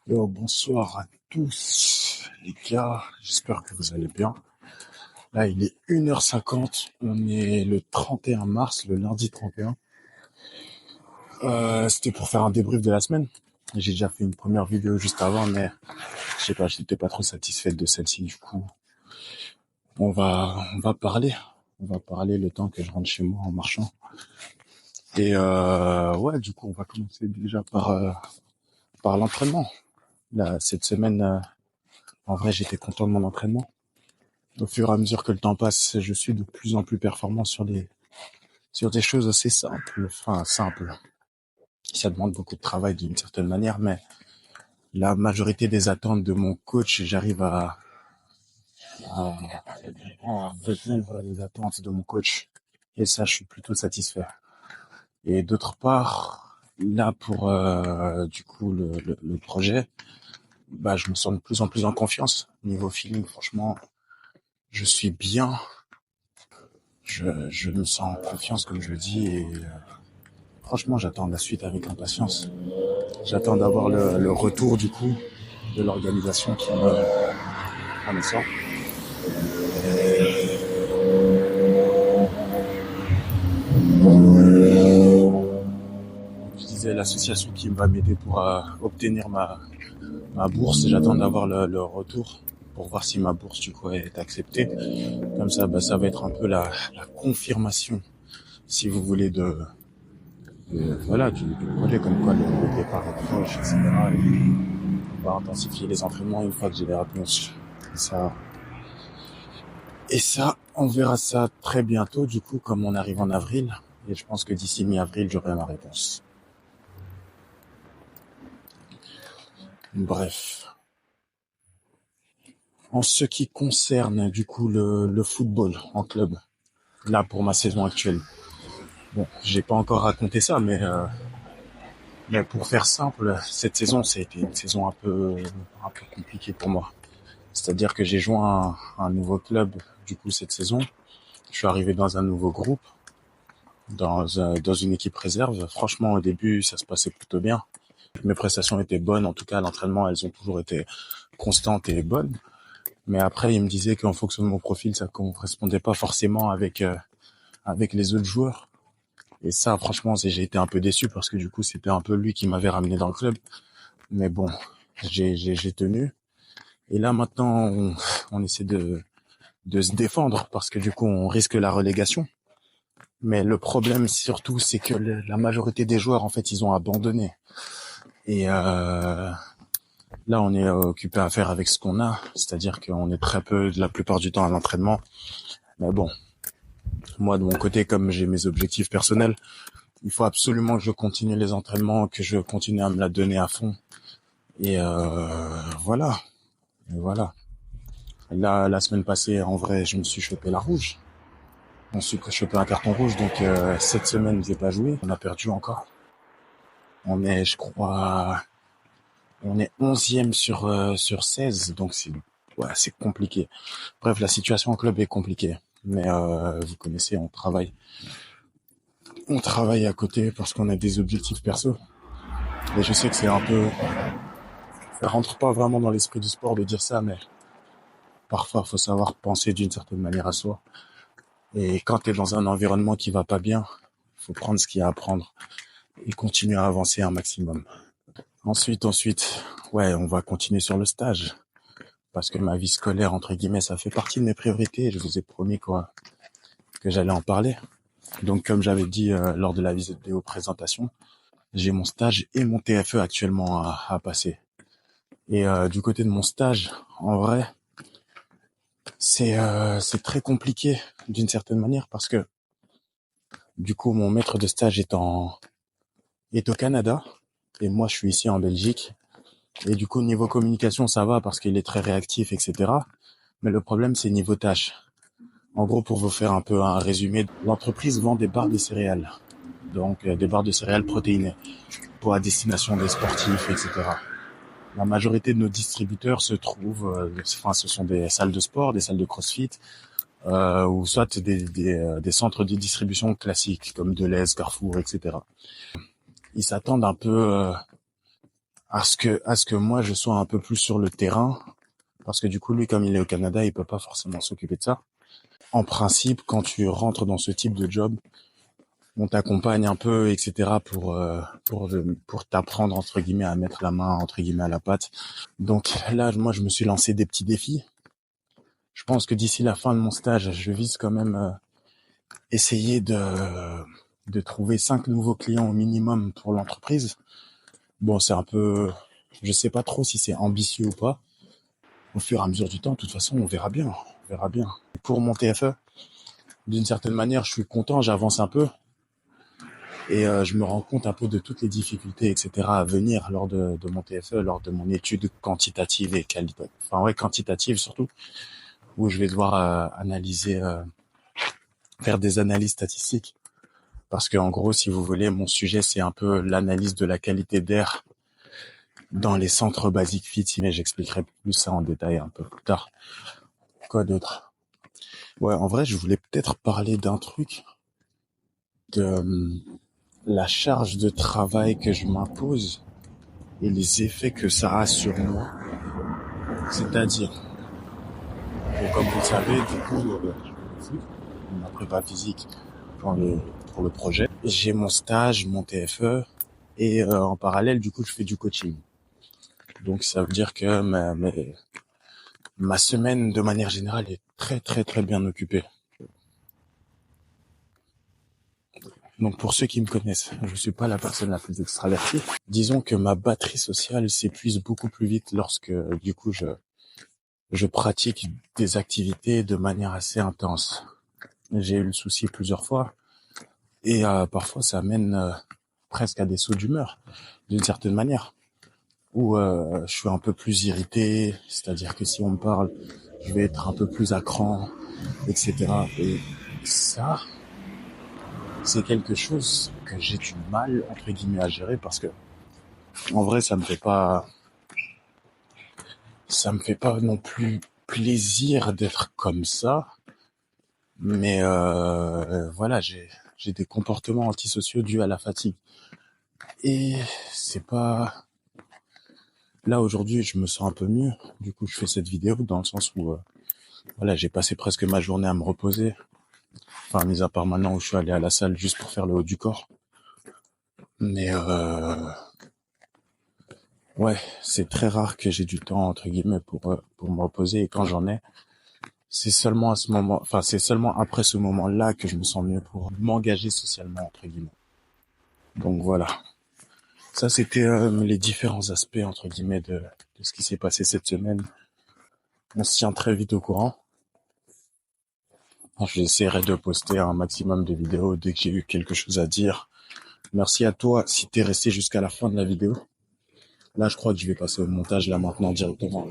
Yo, bonsoir à tous les gars, j'espère que vous allez bien. Là, il est 1h50, on est le 31 mars, le lundi 31. C'était pour faire un débrief de la semaine. J'ai déjà fait une première vidéo juste avant, mais je sais pas, j'étais pas trop satisfaite de celle-ci. Du coup, on va parler. On va parler le temps que je rentre chez moi en marchant. Et ouais, du coup, on va commencer déjà par l'entraînement. Là, cette semaine, en vrai, j'étais content de mon entraînement. Au fur et à mesure que le temps passe, je suis de plus en plus performant sur des choses assez simples. Enfin, simples. Ça demande beaucoup de travail d'une certaine manière, mais la majorité des attentes de mon coach, j'arrive à répondre les attentes de mon coach. Et ça, je suis plutôt satisfait. Et d'autre part, là, pour du coup le projet, bah, je me sens de plus en plus en confiance. Niveau feeling, franchement, je suis bien. Je me sens en confiance, comme je dis, et franchement, j'attends la suite avec impatience. J'attends d'avoir le retour, du coup, de l'organisation qui me sort. Je disais, l'association qui va m'aider pour obtenir ma bourse. J'attends d'avoir le retour pour voir si ma bourse, du coup, est acceptée. Comme ça, bah, ça va être un peu la confirmation, si vous voulez, voilà, du projet, comme quoi le départ est proche, etc. Et on va intensifier les entraînements une fois que j'ai les réponses. Et ça, on verra ça très bientôt, du coup, comme on arrive en avril. Et je pense que d'ici mi-avril, j'aurai ma réponse. Bref. En ce qui concerne, du coup, le football en club, là, pour ma saison actuelle. Bon, j'ai pas encore raconté ça, mais pour faire simple, cette saison, ça a été une saison un peu compliquée pour moi. C'est-à-dire que j'ai joint un nouveau club, du coup, cette saison. Je suis arrivé dans un nouveau groupe, dans une équipe réserve. Franchement, au début, ça se passait plutôt bien. Mes prestations étaient bonnes, en tout cas, à l'entraînement, elles ont toujours été constantes et bonnes. Mais après, il me disait qu'en fonction de mon profil, ça correspondait pas forcément avec les autres joueurs. Et ça, franchement, j'ai été un peu déçu parce que du coup, c'était un peu lui qui m'avait ramené dans le club. Mais bon, j'ai tenu. Et là, maintenant, on essaie de se défendre parce que du coup, on risque la relégation. Mais le problème, surtout, c'est que la majorité des joueurs, en fait, ils ont abandonné. Et là, on est occupé à faire avec ce qu'on a, c'est-à-dire qu'on est très peu, la plupart du temps, à l'entraînement. Mais bon, moi, de mon côté, comme j'ai mes objectifs personnels, il faut absolument que je continue les entraînements, que je continue à me la donner à fond. Et voilà. Et voilà. Là, la semaine passée, en vrai, je me suis chopé la rouge. On s'est chopé un carton rouge, donc cette semaine, j'ai pas joué. On a perdu encore. On est, je crois, on est 11e sur 16, donc c'est compliqué. Bref, la situation en club est compliquée. Mais vous connaissez, on travaille. On travaille à côté parce qu'on a des objectifs perso. Et je sais que c'est un peu... Ça rentre pas vraiment dans l'esprit du sport de dire ça, mais parfois, faut savoir penser d'une certaine manière à soi. Et quand t'es dans un environnement qui va pas bien, faut prendre ce qu'il y a à prendre et continuer à avancer un maximum. Ensuite, ouais, on va continuer sur le stage. Parce que ma vie scolaire, entre guillemets, ça fait partie de mes priorités. Je vous ai promis que j'allais en parler. Donc, comme j'avais dit lors de la vidéo présentation, j'ai mon stage et mon TFE actuellement à passer. Et du côté de mon stage, en vrai, c'est très compliqué d'une certaine manière parce que du coup, mon maître de stage est au Canada et moi, je suis ici en Belgique. Et du coup, niveau communication, ça va parce qu'il est très réactif, etc. Mais le problème, c'est niveau tâche. En gros, pour vous faire un peu un résumé, l'entreprise vend des barres de céréales. Donc, des barres de céréales protéinées pour à destination des sportifs, etc. La majorité de nos distributeurs se trouvent, ce sont des salles de sport, des salles de crossfit, ou soit des centres de distribution classiques comme Deleuze, Carrefour, etc. Ils s'attendent un peu à ce que moi je sois un peu plus sur le terrain, parce que du coup lui comme il est au Canada, il peut pas forcément s'occuper de ça. En principe, quand tu rentres dans ce type de job, on t'accompagne un peu, etc. pour t'apprendre entre guillemets à mettre la main entre guillemets à la pâte. Donc là, moi, je me suis lancé des petits défis. Je pense que d'ici la fin de mon stage, je vise quand même essayer de trouver 5 nouveaux clients au minimum pour l'entreprise. Bon, c'est un peu, je sais pas trop si c'est ambitieux ou pas. Au fur et à mesure du temps, de toute façon, on verra bien. On verra bien. Pour mon TFE, d'une certaine manière, je suis content, j'avance un peu. Et je me rends compte un peu de toutes les difficultés, etc. à venir lors de mon TFE, lors de mon étude quantitative et qualitative. Enfin ouais, quantitative surtout, où je vais devoir analyser, faire des analyses statistiques. Parce que en gros, si vous voulez, mon sujet, c'est un peu l'analyse de la qualité d'air dans les centres basiques fit. Mais j'expliquerai plus ça en détail un peu plus tard. Quoi d'autre? Ouais, en vrai, je voulais peut-être parler d'un truc, de la charge de travail que je m'impose et les effets que ça a sur moi. C'est-à-dire, comme vous le savez, du coup, ma prépa physique pour le projet. J'ai mon stage, mon TFE, et en parallèle, du coup, je fais du coaching. Donc, ça veut dire que ma semaine, de manière générale, est très, très, très bien occupée. Donc, pour ceux qui me connaissent, je suis pas la personne la plus extravertie. Disons que ma batterie sociale s'épuise beaucoup plus vite lorsque, du coup, je pratique des activités de manière assez intense. J'ai eu le souci plusieurs fois et parfois ça mène presque à des sauts d'humeur d'une certaine manière où je suis un peu plus irrité, c'est-à-dire que si on me parle, je vais être un peu plus à cran, etc. Et ça, c'est quelque chose que j'ai du mal entre guillemets à gérer parce que en vrai ça me fait pas non plus plaisir d'être comme ça. Mais voilà, j'ai des comportements antisociaux dus à la fatigue. Et c'est pas... Là, aujourd'hui, je me sens un peu mieux. Du coup, je fais cette vidéo dans le sens où, voilà, j'ai passé presque ma journée à me reposer. Enfin, mis à part maintenant où je suis allé à la salle juste pour faire le haut du corps. Mais ouais, c'est très rare que j'ai du temps, entre guillemets, pour me reposer. Et quand j'en ai, c'est seulement à ce moment... Enfin, c'est seulement après ce moment-là que je me sens mieux pour m'engager socialement, entre guillemets. Donc voilà. Ça, c'était les différents aspects, entre guillemets, de ce qui s'est passé cette semaine. On se tient très vite au courant. J'essaierai de poster un maximum de vidéos dès que j'ai eu quelque chose à dire. Merci à toi si t'es resté jusqu'à la fin de la vidéo. Là, je crois que je vais passer au montage là maintenant directement.